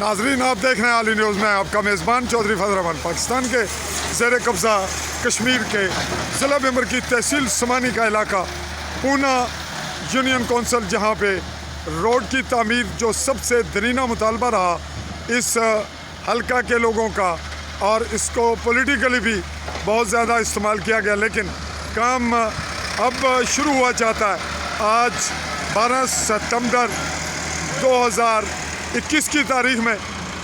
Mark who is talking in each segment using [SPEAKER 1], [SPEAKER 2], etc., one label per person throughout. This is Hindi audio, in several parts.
[SPEAKER 1] नाजरीन, आप देख रहे हैं आली न्यूज़ में आपका मेज़बान चौधरी फजल रहमान। पाकिस्तान के ज़ेर कब्ज़ा कश्मीर के ज़िला मेंबर की तहसील समानी का इलाका पूना यूनियन कौंसिल, जहां पे रोड की तामीर जो सबसे दरीना मुतालबा रहा इस हल्का के लोगों का, और इसको पॉलिटिकली भी बहुत ज़्यादा इस्तेमाल किया गया, लेकिन काम अब शुरू हुआ चाहता है। आज 12 सितंबर 2021 की तारीख में,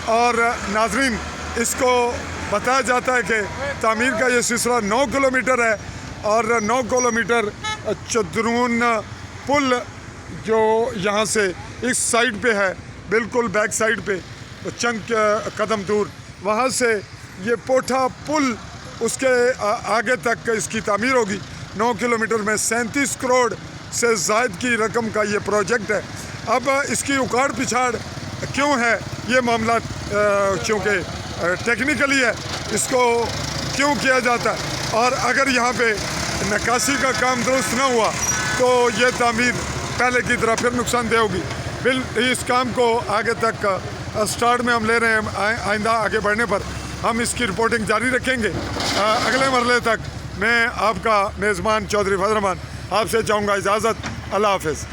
[SPEAKER 1] और नाजरीन इसको बताया जाता है कि तामीर का ये सिलसिला 9 किलोमीटर है, और 9 किलोमीटर चद्रून पुल जो यहाँ से इस साइड पे है, बिल्कुल बैक साइड पे चंद कदम दूर, वहाँ से ये पोठा पुल उसके आगे तक इसकी तामीर होगी। 9 किलोमीटर में 37 करोड़ से ज़ायद की रकम का ये प्रोजेक्ट है। अब इसकी उखाड़ पिछाड़ क्यों है, ये मामला क्योंकि टेक्निकली है, इसको क्यों किया जाता है, और अगर यहाँ पे नक्काशी का काम दुरुस्त ना हुआ तो ये तामीर पहले की तरह फिर नुकसानदेह होगी। इस काम को आगे तक स्टार्ट में हम ले रहे हैं। आइंदा आगे बढ़ने पर हम इसकी रिपोर्टिंग जारी रखेंगे। अगले मरले तक मैं आपका मेज़बान चौधरी फजल रहमान आपसे चाहूँगा इजाज़त। अल्लाह हाफ़िज़।